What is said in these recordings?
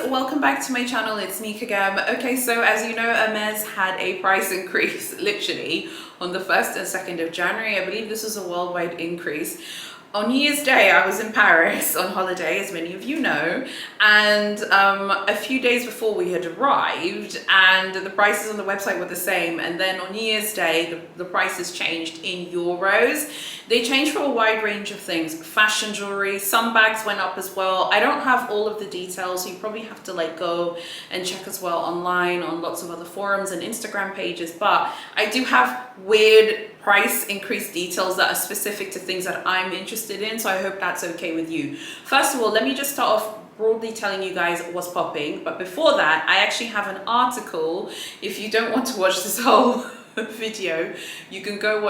welcome back to my channel. It's me Kagam. Okay, so as you know, Hermes had a price increase literally on the 1st and 2nd of January. I believe this was a worldwide increase. On New Year's Day, I was in Paris on holiday, as many of you know, and a few days before we had arrived, and the prices on the website were the same. And then on New Year's Day, the prices changed in euros. They changed for a wide range of things. Fashion jewelry, some bags went up as well. I don't have all of the details, so you probably have to like go and check as well online on lots of other forums and Instagram pages. But I do have weird price increase details that are specific to things that I'm interested in, so I hope that's okay with you. First of all, let me just start off broadly telling you guys what's popping, but before that, I actually have an article. If you don't want to watch this whole video, you can go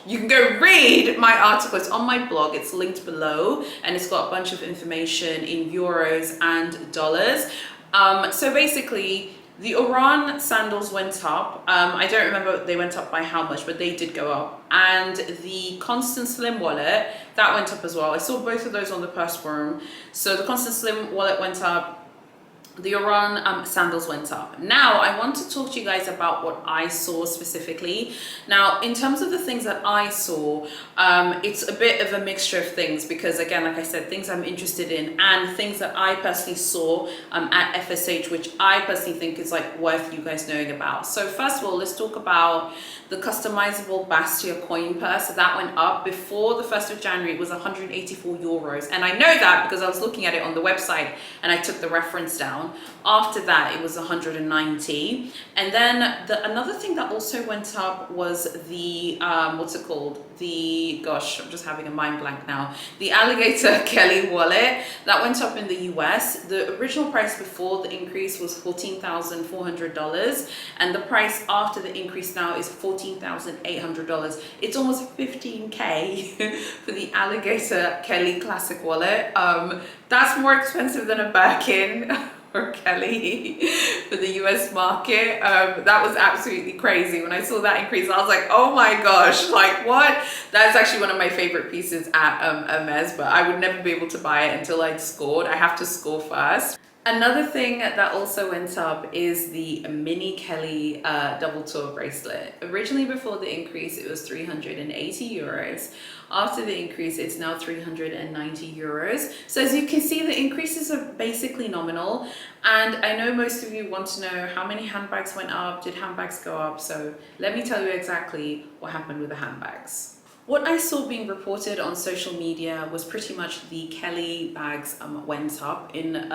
you can go read my article. It's on my blog, it's linked below, and it's got a bunch of information in euros and dollars. So basically, the Oran sandals went up. I don't remember they went up by how much, but they did go up. And the Constant Slim wallet, that went up as well. I saw both of those on the purse forum. So the Constant Slim wallet went up. The Oran sandals went up. Now, I want to talk to you guys about what I saw specifically. Now, in terms of the things that I saw, it's a bit of a mixture of things because, again, like I said, things I'm interested in and things that I personally saw at FSH, which I personally think is like worth you guys knowing about. So first of all, let's talk about the customizable Bastia coin purse. That went up. Before the 1st of January, it was 184 euros. And I know that because I was looking at it on the website and I took the reference down. After that, it was 190. And then another thing that also went up was the, what's it called? Gosh, I'm just having a mind blank now. The Alligator Kelly wallet, that went up in the US. The original price before the increase was $14,400. And the price after the increase now is $14,800. It's almost 15K for the Alligator Kelly Classic wallet. That's more expensive than a Birkin or Kelly for the US market. That was absolutely crazy. When I saw that increase, I was like, oh my gosh, like what? That's actually one of my favorite pieces at Hermes, but I would never be able to buy it until I'd scored. I have to score first. Another thing that also went up is the mini Kelly double toe bracelet. Originally, before the increase, it was 380 euros. After the increase, it's now 390 euros. So as you can see, the increases are basically nominal. And I know most of you want to know how many handbags went up. Did handbags go up? So let me tell you exactly what happened with the handbags. What I saw being reported on social media was pretty much the Kelly bags went up in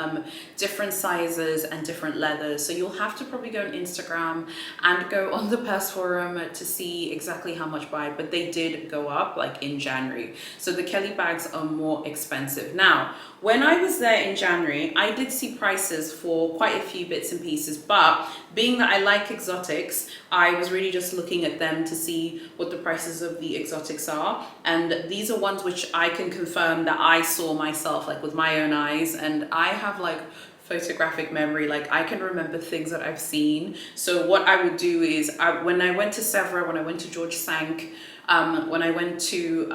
different sizes and different leathers. So you'll have to probably go on Instagram and go on the purse forum to see exactly how much by, but they did go up like in January. So the Kelly bags are more expensive. Now, when I was there in January, I did see prices for quite a few bits and pieces, but being that I like exotics, I was really just looking at them to see what the prices of the exotics are. And these are ones which I can confirm that I saw myself, like with my own eyes. And I have like photographic memory, like I can remember things that I've seen. So what I would do is when I went to Sevres, when I went to George Sank, when I went to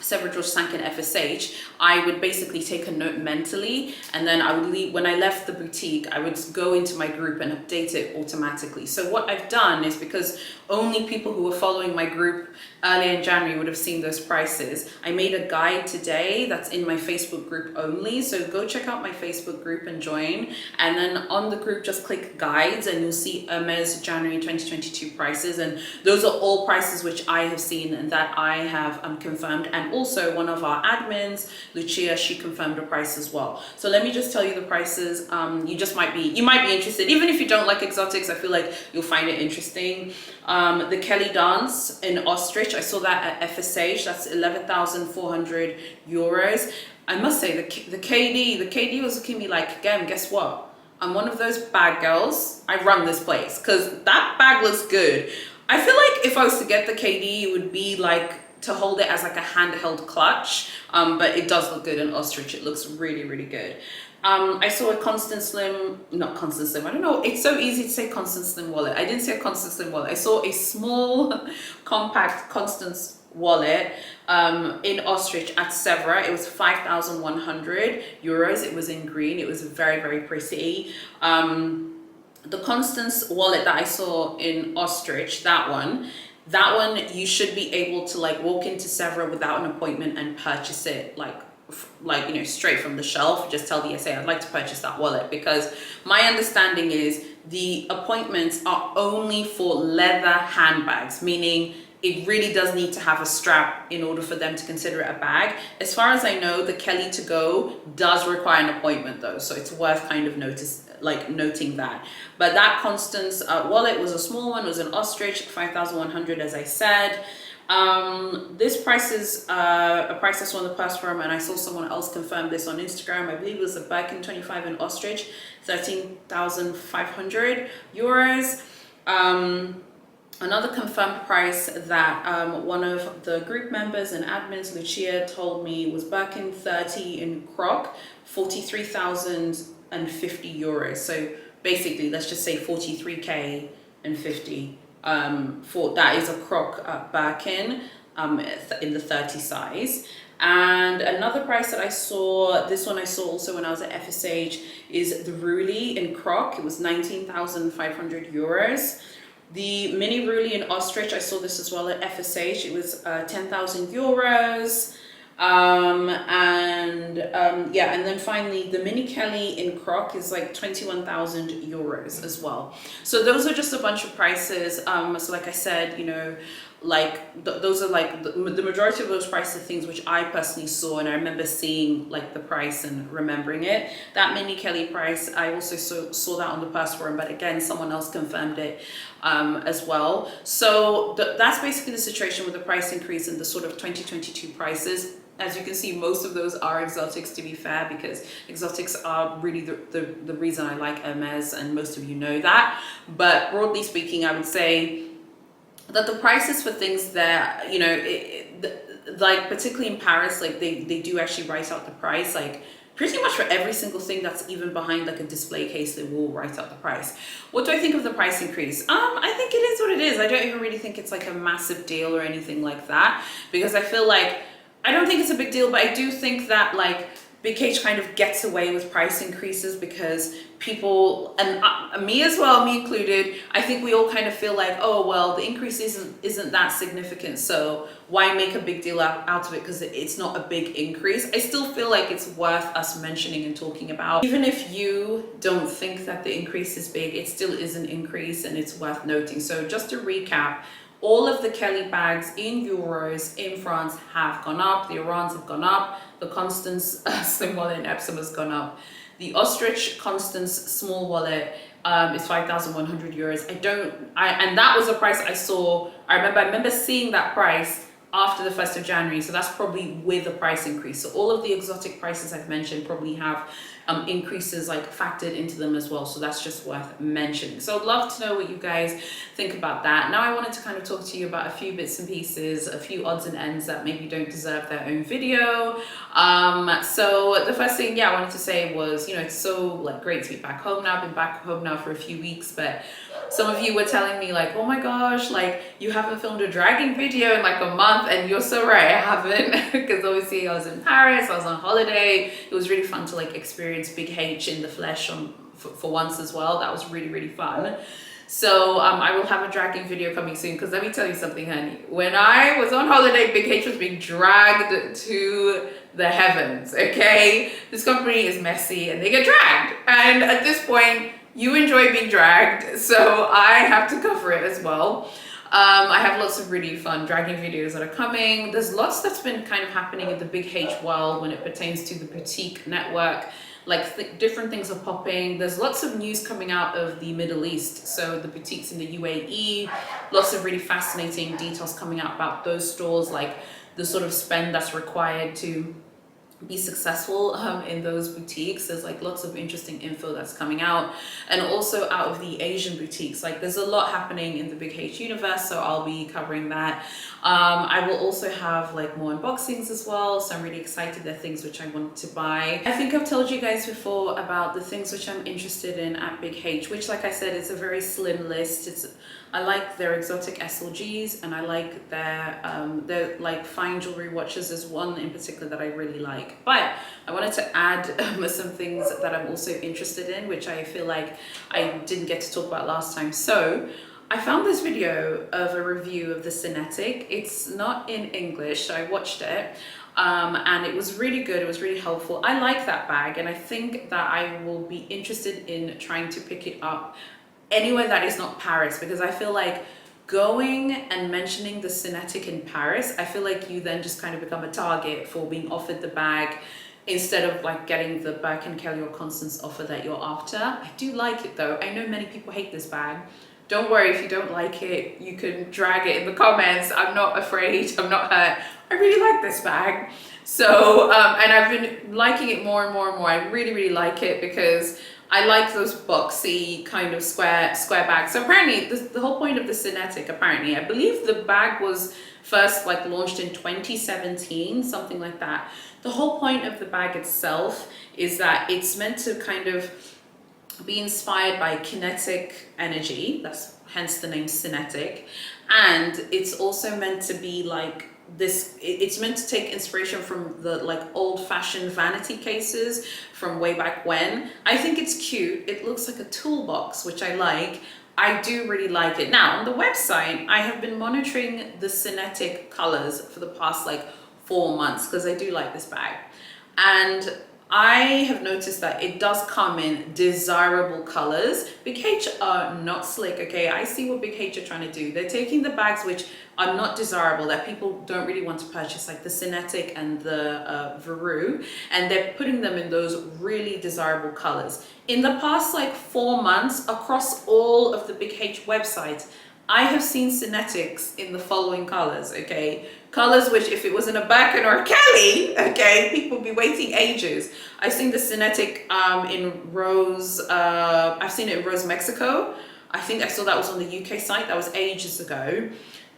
Sevres George Sank in FSH, I would basically take a note mentally, and then I would leave. When I left the boutique, I would go into my group and update it automatically. So what I've done is, because only people who were following my group earlier in January would have seen those prices, I made a guide today that's in my Facebook group only. So go check out my Facebook group and join, and then on the group just click guides and you'll see Hermes January 2022 prices, and those are all prices which I have seen and that I have confirmed. And also one of our admins, Lucia, she confirmed a price as well. So let me just tell you the prices. You might be interested. Even if you don't like exotics, I feel like you'll find it interesting. The Kelly dance in ostrich, I saw that at FSH. That's 11,400 euros. I must say the KD was looking at me like, again, guess what? I'm one of those bag girls. I run this place because that bag looks good. I feel like if I was to get the KD, it would be like to hold it as like a handheld clutch, but it does look good in ostrich. It looks really, really good. I saw a Constant Slim, not Constant Slim, I don't know, it's so easy to say Constant Slim wallet. I didn't see a Constant Slim wallet. I saw a small, compact Constant wallet in ostrich at Sevra. It was 5,100 euros. It was in green. It was very, very pretty. The Constance wallet that I saw in ostrich, that one you should be able to like walk into Sevra without an appointment and purchase it like you know, straight from the shelf. Just tell the SA, I'd like to purchase that wallet, because my understanding is the appointments are only for leather handbags, meaning it really does need to have a strap in order for them to consider it a bag. As far as I know, the Kelly to go does require an appointment though, so it's worth kind of noting that. But that Constance wallet was a small one, was an ostrich, 5,100 as I said. This price is a price I saw on the purse forum, and I saw someone else confirm this on Instagram. I believe it was a Birkin 25 in ostrich, 13,500 euros. Another confirmed price that one of the group members and admins, Lucia, told me was Birkin 30 in croc, 43,050 euros. So basically, let's just say 43k and 50. For that is a croc Birkin in the 30 size. And another price that I saw, this one I saw also when I was at FSH, is the Ruli in croc. It was 19,500 euros. The mini Ruli in ostrich, I saw this as well at FSH. It was 10,000 euros. Yeah, and then finally the mini Kelly in croc is like 21,000 euros as well. So those are just a bunch of prices. So like I said, you know, like those are like the majority of those prices are things which I personally saw, and I remember seeing like the price and remembering it. That mini Kelly price, I also saw that on the purse forum, but again, someone else confirmed it as well. So that's basically the situation with the price increase in the sort of 2022 prices. As you can see, most of those are exotics, to be fair, because exotics are really the reason I like Hermes, and most of you know that. But broadly speaking, I would say that the prices for things there, you know, like particularly in Paris, like they do actually write out the price, like pretty much for every single thing that's even behind like a display case, they will write out the price. What do I think of the price increase? I think it is what it is. I don't even really think it's like a massive deal or anything like that, because I feel like, I don't think it's a big deal, but I do think that like Big H kind of gets away with price increases because people, and me as well, me included, I think we all kind of feel like, oh well, the increase isn't that significant, so why make a big deal out of it because it's not a big increase. I still feel like it's worth us mentioning and talking about. Even if you don't think that the increase is big, it still is an increase and it's worth noting. So just to recap, all of the Kelly bags in euros in France have gone up. The Orans have gone up. The Constance slim wallet in Epsom has gone up. The Ostrich Constance small wallet is 5,100 euros. And that was a price I saw. I remember seeing that price after the 1st of January. So that's probably with a price increase. So all of the exotic prices I've mentioned probably have increases like factored into them as well. So that's just worth mentioning. So I'd love to know what you guys think about that. Now I wanted to kind of talk to you about a few bits and pieces, a few odds and ends that maybe don't deserve their own video. So the first thing, I wanted to say was, you know, it's so like great to be back home now. I've been back home now for a few weeks, but some of you were telling me like, oh my gosh, like you haven't filmed a dragging video in like a month, and you're so right, I haven't, because obviously I was in Paris, I was on holiday. It was really fun to like experience Big H in the flesh for once as well. That was really, really fun. So I will have a dragging video coming soon, because let me tell you something, honey. When I was on holiday, Big H was being dragged to the heavens, okay? This company is messy and they get dragged. And at this point, you enjoy being dragged, so I have to cover it as well. I have lots of really fun dragging videos that are coming. There's lots that's been kind of happening in the Big H world when it pertains to the boutique network. Like different things are popping. There's lots of news coming out of the Middle East. So the boutiques in the UAE, lots of really fascinating details coming out about those stores, like the sort of spend that's required to be successful in those boutiques. There's like lots of interesting info that's coming out, and also out of the Asian boutiques. Like there's a lot happening in the Big H universe, so I'll be covering that. I will also have like more unboxings as well, so I'm really excited. They're things which I want to buy. I think I've told you guys before about the things which I'm interested in at Big H, which, like I said, is a very slim list. I like their exotic SLGs, and I like their like fine jewelry watches. There's one in particular that I really like, but I wanted to add some things that I'm also interested in, which I feel like I didn't get to talk about last time. So I found this video of a review of the Cinetic. It's not in English, so I watched it. And it was really good. It was really helpful. I like that bag, and I think that I will be interested in trying to pick it up anywhere that is not Paris, because I feel like going and mentioning the Cinetic in Paris, I feel like you then just kind of become a target for being offered the bag instead of like getting the Birkin Kelly or Constance offer that you're after. I do like it though. I know many people hate this bag. Don't worry if you don't like it, you can drag it in the comments. I'm not afraid, I'm not hurt. I really like this bag. So, and I've been liking it more and more and more. I really, really like it because I like those boxy kind of square bags. So apparently the whole point of the Cinetic, apparently, I believe the bag was first like launched in 2017, something like that. The whole point of the bag itself is that it's meant to kind of be inspired by kinetic energy. That's hence the name Cinetic. And it's also meant to be like this, it's meant to take inspiration from the like old-fashioned vanity cases from way back when. I think it's cute. It looks like a toolbox, which I like. I do really like it. Now on the website, I have been monitoring the Cinetic colors for the past like 4 months because I do like this bag, and I have noticed that it does come in desirable colors. Big H are not slick, okay? I see what Big H are trying to do. They're taking the bags which are not desirable, that people don't really want to purchase, like the Cinetic and the Veru, and they're putting them in those really desirable colors. In the past like 4 months, across all of the Big H websites, I have seen Cinetics in the following colors, okay? Colors which, if it was in a Birkin or a Kelly, okay, people would be waiting ages. I've seen the Cinetic in Rose, I've seen it in Rose Mexico. I think I saw that was on the UK site, that was ages ago.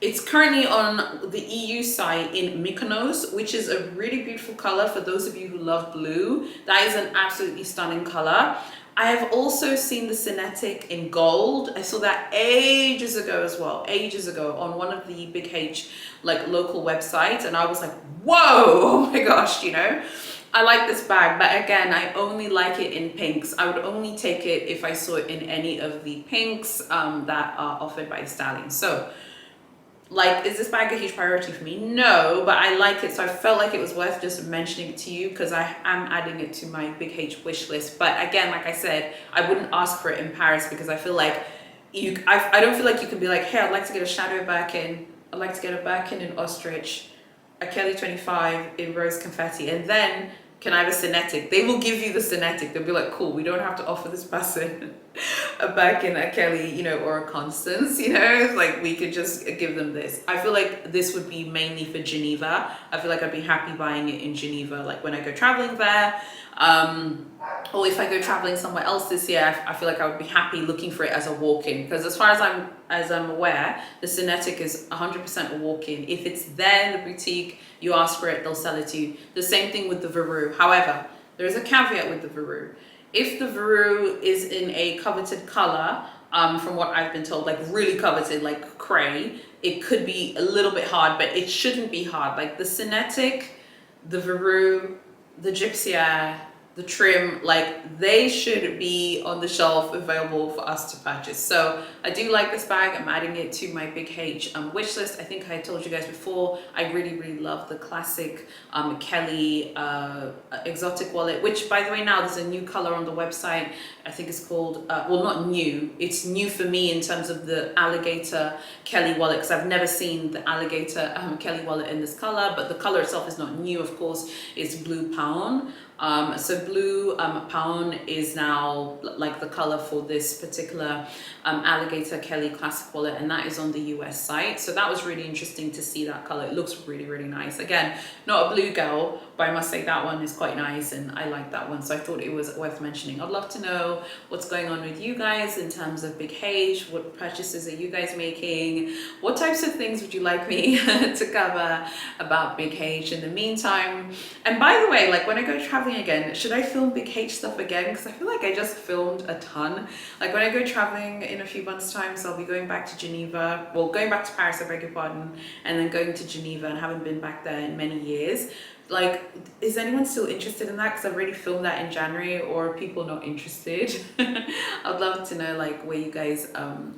It's currently on the EU site in Mykonos, which is a really beautiful color for those of you who love blue. That is an absolutely stunning color. I have also seen the Cinetic in gold. I saw that ages ago as well, ages ago on one of the Big H like local websites, and I was like, whoa, oh my gosh, you know. I like this bag, but again, I only like it in pinks. I would only take it if I saw it in any of the pinks that are offered by Stallion. So, like, is this bag a huge priority for me? No, but I like it, so I felt like it was worth just mentioning it to you because I am adding it to my Big H wish list. But again, like I said, I wouldn't ask for it in Paris because I feel like I don't feel like you can be like, hey, I'd like to get a Shadow Birkin, I'd like to get a Birkin in Ostrich, a Kelly 25 in Rose Confetti, and then can I have a Cinetic? They will give you the Cinetic. They'll be like, cool, we don't have to offer this person a Birkin, a Kelly, you know, or a Constance, you know, like we could just give them this. I feel like this would be mainly for Geneva. I feel like I'd be happy buying it in Geneva, like when I go traveling there. Or if I go traveling somewhere else this year, I feel like I would be happy looking for it as a walk-in, because as far as I'm aware, the Cinetic is 100% a walk-in. If it's there in the boutique, you ask for it, they'll sell it to you. The same thing with the Veru. However, there is a caveat with the Veru. If the Veru is in a coveted color, from what I've been told, like really coveted, like cray, it could be a little bit hard, but it shouldn't be hard. Like the Cinetic, the Veru, the Gypsy Air, the Trim, like they should be on the shelf available for us to purchase. So I do like this bag. I'm adding it to my Big H wish list. I think I told you guys before, I really love the classic Kelly exotic wallet, which by the way, now there's a new color on the website. I think it's called, well, not new, it's new for me in terms of the alligator Kelly wallet, because I've never seen the alligator Kelly wallet in this color, but the color itself is not new, of course. It's blue pawn. So blue pawn is now like the color for this particular alligator Kelly classic wallet, and that is on the US site. So that was really interesting to see that color. It looks really nice. Again, not a blue girl, but I must say that one is quite nice and I like that one, so I thought it was worth mentioning. I'd love to know what's going on with you guys in terms of Big H. What purchases are you guys making? What types of things would you like me to cover about Big H in the meantime? And by the way, like when I go traveling again, should I film Big H stuff again? Because I feel like I just filmed a ton. Like when I go traveling in a few months' time, so I'll be going back to Geneva, well, going back to Paris, I beg your pardon, and then going to Geneva, and haven't been back there in many years. Like, is anyone still interested in that? Because I've already filmed that in January, or are people not interested? I'd love to know like where you guys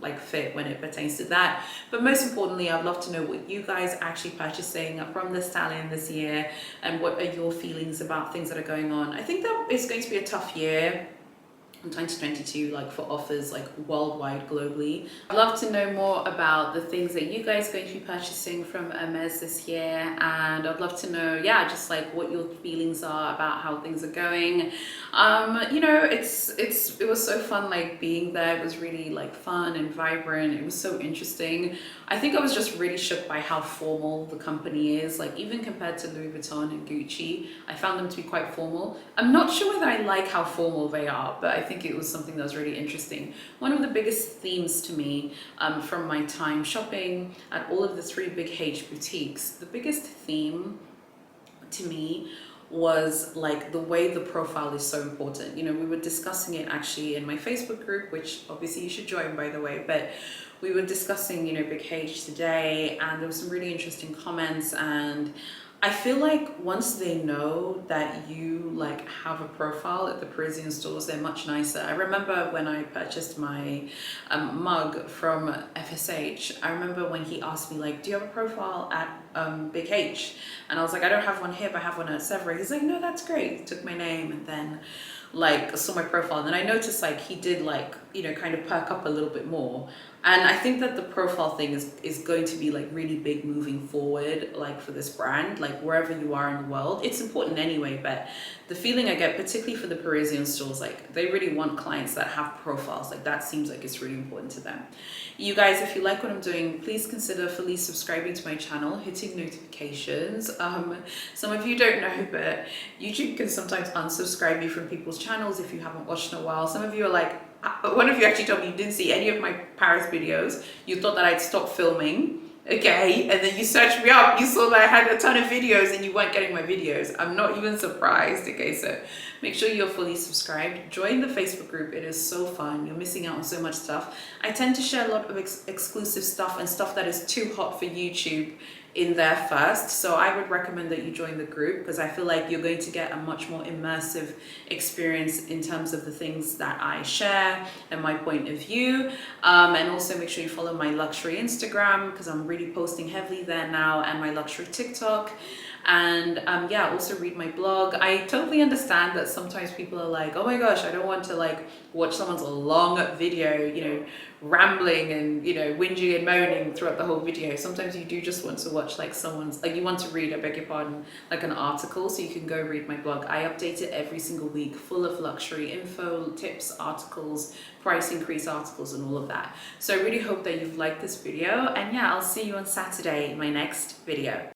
like fit when it pertains to that. But most importantly, I'd love to know what you guys are actually purchasing from the stallion this year, and what are your feelings about things that are going on. I think that it's going to be a tough year in 2022, like for offers like worldwide, globally. I'd love to know more about the things that you guys are going to be purchasing from Hermes this year, and I'd love to know, yeah, just like what your feelings are about how things are going. You know, it was so fun like being there. It was really like fun and vibrant. It was so interesting. I think I was just really shook by how formal the company is, like even compared to Louis Vuitton and Gucci. I found them to be quite formal. I'm not sure whether I like how formal they are, but I think it was something that was really interesting. One of the biggest themes to me from my time shopping at all of the 3 Big H boutiques, the biggest theme to me was like the way the profile is so important. You know, we were discussing it actually in my Facebook group, which obviously you should join, by the way, but we were discussing, you know, Big H today, and there was some really interesting comments, and I feel like once they know that you like have a profile at the Parisian stores, they're much nicer. I remember when I purchased my mug from FSH, I remember when he asked me like, do you have a profile at Big H? And I was like, I don't have one here, but I have one at Sevres. He's like, no, that's great. He took my name and then like saw my profile, and then I noticed like he did like, you know, kind of perk up a little bit more. And I think that the profile thing is going to be like really big moving forward, like for this brand, like wherever you are in the world. It's important anyway, but the feeling I get, particularly for the Parisian stores, like they really want clients that have profiles. Like that seems like it's really important to them. You guys, if you like what I'm doing, please consider fully subscribing to my channel, hitting notifications. Some of you don't know, but YouTube can sometimes unsubscribe you from people's channels if you haven't watched in a while. Some of you are like, one of you actually told me you didn't see any of my Paris videos. You thought that I'd stopped filming, okay? And then you searched me up, you saw that I had a ton of videos and you weren't getting my videos. I'm not even surprised, okay? So make sure you're fully subscribed. Join the Facebook group, it is so fun. You're missing out on so much stuff. I tend to share a lot of exclusive stuff and stuff that is too hot for YouTube in there first. So I would recommend that you join the group, because I feel like you're going to get a much more immersive experience in terms of the things that I share and my point of view. And also make sure you follow my luxury Instagram, because I'm really posting heavily there now, and my luxury TikTok. And yeah, also read my blog. I totally understand that sometimes people are like, oh my gosh, I don't want to like watch someone's long video, you know, rambling and, you know, whinging and moaning throughout the whole video. Sometimes you do just want to watch like someone's, like you want to read, I beg your pardon, like an article, so you can go read my blog. I update it every single week, full of luxury info, tips, articles, price increase articles, and all of that. So I really hope that you've liked this video, and yeah, I'll see you on Saturday in my next video.